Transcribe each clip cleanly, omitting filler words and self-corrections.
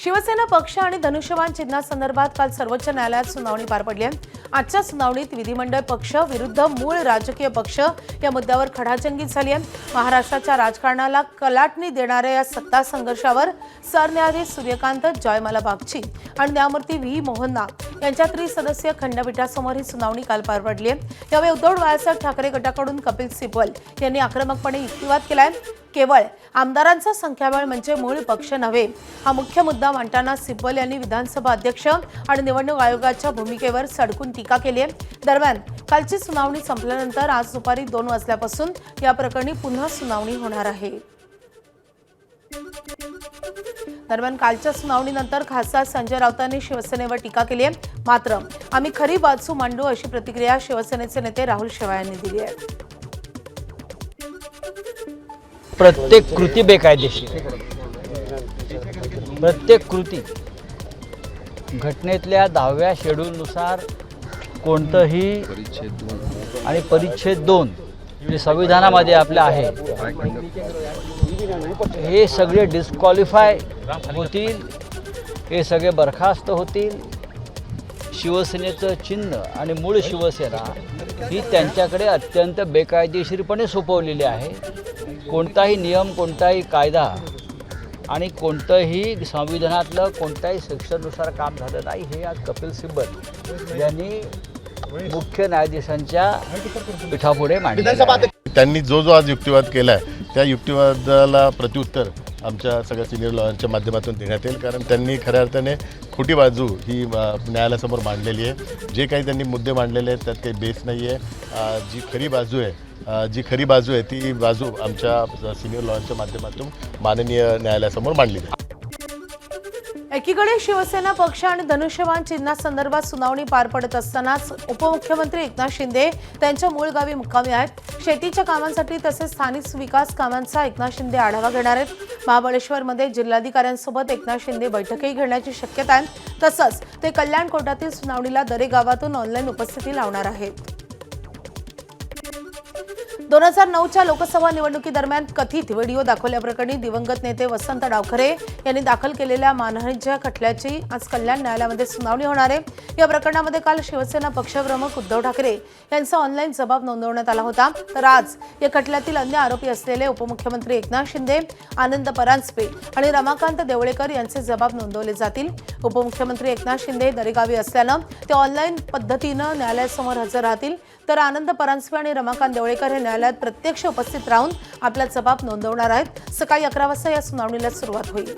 शिवसेना पक्ष आणि धनुष्यबाण चिन्हासंदर्भात काल सर्वोच्च न्यायालयात सुनावणी पार पडली आहे। आजच्या सुनावणीत विधिमंडळ पक्ष विरुद्ध मूळ राजकीय पक्ष या मुद्द्यावर खडाजंगी झाली आहे। महाराष्ट्राच्या राजकारणाला कलाटणी देणाऱ्या या सत्ता संघर्षावर सरन्यायाधीश सूर्यकांत जयमाला बागची आणि न्यायमूर्ती व्ही मोहन्ना यांच्या त्रिसदस्यीय खंडपीठासमोर ही सुनावणी काल पार पडली आहे। यावेळी उद्धव बाळासाहेब ठाकरे गटाकडून कपिल सिब्बल यांनी आक्रमकपणे युक्तिवाद केलाय। केवळ आमदारांचा संख्याबळ म्हणजे मूळ पक्ष नव्हे हा मुख्य मुद्दा मांडताना सिब्बल यांनी विधानसभा अध्यक्ष आणि निवडणूक आयोगाच्या भूमिकेवर सडकून टीका केली आहे। दरम्यान कालची सुनावणी संपल्यानंतर आज दुपारी 2 वाजल्यापासून या प्रकरणी पुन्हा सुनावणी होणार आहे। दरम्यान कालच्या सुनावणीनंतर खासदार संजय राऊतांनी शिवसेनेवर टीका केली आहे। मात्र आम्ही खरी बाजू मांडू अशी प्रतिक्रिया शिवसेनेचे नेते राहुल शेवाळ यांनी दिली आहे। प्रत्येक कृती बेकायदेशीर, प्रत्येक कृती घटनेतल्या 10व्या शेड्यूलनुसार कोणतंही आणि परिच्छेद 2 जे संविधानामध्ये आपलं आहे हे सगळे डिस्क्वालिफाय होतील, हे सगळे बरखास्त होतील। शिवसेनेचं चिन्ह आणि मूळ शिवसेना ही त्यांच्याकडे अत्यंत बेकायदेशीरपणे सोपवलेली आहे। कोणताही नियम, कोणताही कायदा आणि कोणतंही संविधानातलं कोणत्याही सेक्शननुसार काम झालं नाही हे आज कपिल सिब्बल यांनी मुख्य न्यायाधीशांच्या पीठापुढे मांडलं। त्यांनी जो आज युक्तिवाद केला आहे त्या युक्तिवादाला प्रत्युत्तर आमच्या सगळ्या सिनियर लॉयरच्या माध्यमातून देण्यात येईल, कारण त्यांनी खऱ्या अर्थाने खोटी बाजू ही न्यायालयासमोर मांडलेली आहे। जे काही त्यांनी मुद्दे मांडलेले आहेत त्यात काही बेस नाही आहे। जी खरी बाजू आहे ती बाजू आमच्या सिनियर लॉयरच्या माध्यमातून माननीय न्यायालयासमोर मांडली जाईल। एकीकडे शिवसेना पक्ष आणि धनुष्यबाण चिन्हासंदर्भात सुनावणी पार पडत असतानाच उपमुख्यमंत्री एकनाथ शिंदे त्यांच्या मूळ गावी मुक्कामी आहेत। शेतीच्या कामांसाठी तसेच स्थानिक विकास कामांचा एकनाथ शिंदे आढावा घेणार आहेत। महाबळेश्वरमध्ये जिल्हाधिकाऱ्यांसोबत एकनाथ शिंदे बैठकही घेण्याची शक्यता आहे। तसंच ते कल्याण कोर्टातील सुनावणीला दरे गावातून ऑनलाईन उपस्थिती लावणार आहेत। 2009च्या लोकसभा निवडणुकीदरम्यान कथित व्हिडिओ दाखवल्याप्रकरणी दिवंगत नेते वसंत डावखरे यांनी दाखल केलेल्या मानहानीच्या खटल्याची आज कल्याण न्यायालयामध्ये सुनावणी होणार आहे। या प्रकरणामध्ये काल शिवसेना पक्षप्रमुख उद्धव ठाकरे यांचा ऑनलाईन जबाब नोंदवण्यात आला होता। तर आज या खटल्यातील अन्य आरोपी असलेले उपमुख्यमंत्री एकनाथ शिंदे, आनंद परांजपे आणि रमाकांत देवळेकर यांचे जबाब नोंदवले जातील। उपमुख्यमंत्री एकनाथ शिंदे दरेगावी असल्यानं ते ऑनलाईन पद्धतीनं न्यायालयासमोर हजर राहतील, तर आनंद परांजपे आणि रमाकांत देवळेकर हे न्यायालयात प्रत्यक्ष उपस्थित राहून आपला जबाब नोंदवणार आहेत। सकाळी 11 वाजता या सुनावणीला सुरुवात होईल।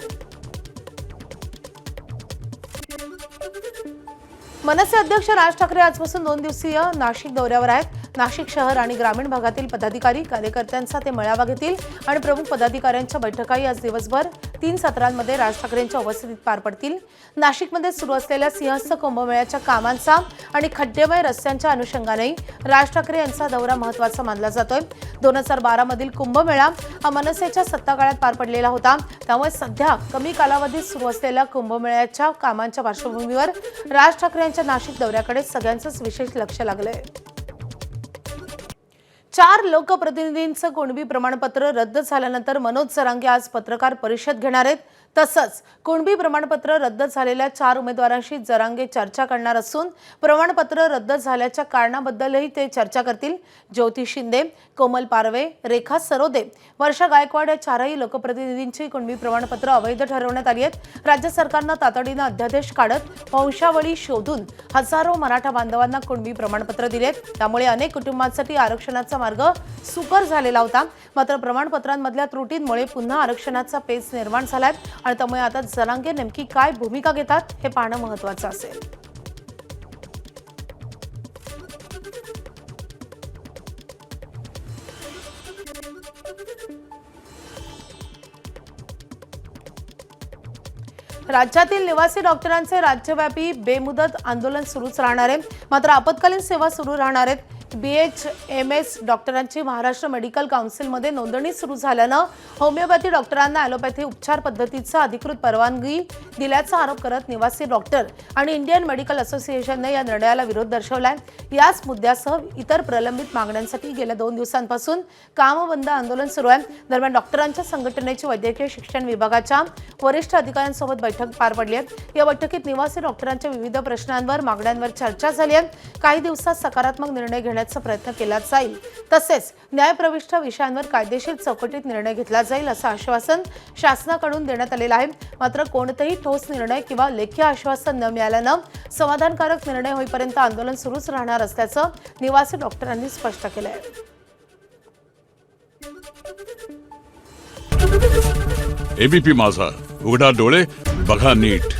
मनसे अध्यक्ष राज ठाकरे आजपासून 2 दिवसीय नाशिक दौऱ्यावर आहेत। नाशिक शहर आणि ग्रामीण भागातील पदाधिकारी कार्यकर्त्यांचा ते मेळावा घेतील आणि प्रमुख पदाधिकाऱ्यांच्या बैठकाही आज दिवसभर 3 सत्रांमध्ये राज ठाकरेंच्या उपस्थितीत पार पडतील। नाशिकमध्ये सुरू असलेल्या सिंहस्थ कुंभमेळ्याच्या कामांचा आणि खड्डेमय रस्त्यांच्या अनुषंगाने राज ठाकरे यांचा दौरा महत्त्वाचा मानला जातोय। 2012 मधील कुंभमेळा हा मनसेच्या सत्ताकाळात पार पडलेला होता, त्यामुळे सध्या कमी कालावधीत सुरू असलेल्या कुंभमेळ्याच्या कामांच्या पार्श्वभूमीवर राज ठाकरे यांच्या नाशिक दौऱ्याकडे सगळ्यांचंच विशेष लक्ष लागलंय। 4 लोकप्रतिनिधींचं कुणबी प्रमाणपत्र रद्द झाल्यानंतर मनोज जरांगे आज पत्रकार परिषद घेणार आहेत। तसंच कुणबी प्रमाणपत्र रद्द झालेल्या 4 उमेदवारांशी जरांगे चर्चा करणार असून प्रमाणपत्र रद्द झाल्याच्या कारणाबद्दलही ते चर्चा करतील। ज्योती शिंदे, कोमल पारवे, रेखा सरोदे, वर्षा गायकवाड या 4ही लोकप्रतिनिधींची कुणबी प्रमाणपत्र अवैध ठरवण्यात आली आहेत। राज्य सरकारनं तातडीनं अध्यादेश काढत वंशावळी शोधून हजारो मराठा बांधवांना कुणबी प्रमाणपत्र दिलेत। त्यामुळे अनेक कुटुंबांसाठी आरक्षणाचा मार्ग सुकर झालेला होता। मात्र प्रमाणपत्रांमधल्या त्रुटींमुळे पुन्हा आरक्षणाचा पेच निर्माण झालाय आणि त्यामुळे आता जरांगे नेमकी काय भूमिका घेतात हे पाहणं महत्त्वाचं असेल। राज्यातील निवासी डॉक्टरांचे राज्यव्यापी बेमुदत आंदोलन सुरूच राहणार आहे। मात्र आपत्कालीन सेवा सुरू राहणार आहेत। BHMS डॉक्टरांची महाराष्ट्र मेडिकल काउन्सिलमध्ये नोंदणी सुरू झाल्यानं होमिओपॅथी डॉक्टरांना ॲलोपॅथी उपचार पद्धतीचा अधिकृत परवानगी दिल्याचा आरोप करत निवासी डॉक्टर आणि इंडियन मेडिकल असोसिएशनने या निर्णयाला विरोध दर्शवलाय। याच मुद्द्यासह इतर प्रलंबित मागण्यांसाठी गेल्या 2 दिवसांपासून कामबंद आंदोलन सुरू आहे। दरम्यान डॉक्टरांच्या संघटनेची वैद्यकीय शिक्षण विभागाच्या वरिष्ठ अधिकाऱ्यांसोबत बैठक पार पडली आहे। या बैठकीत निवासी डॉक्टरांच्या विविध प्रश्नांवर मागण्यांवर चर्चा झाली आहे। काही दिवसात सकारात्मक निर्णय घेण्याचा प्रयत्न केला जाईल, तसेच न्यायप्रविष्ट विषयांवर कायदेशीर चौकटीत निर्णय घेतला जाईल असं आश्वासन शासनाकडून देण्यात आलेलं आहे। मात्र कोणतेही ठोस निर्णय किंवा लेखी आश्वासन न मिळाल्यानं समाधानकारक निर्णय होईपर्यंत आंदोलन सुरूच राहणार असल्याचं निवासी डॉक्टरांनी स्पष्ट केलं आहे। एबीपी माझा, उघडा डोळे बघा नीट।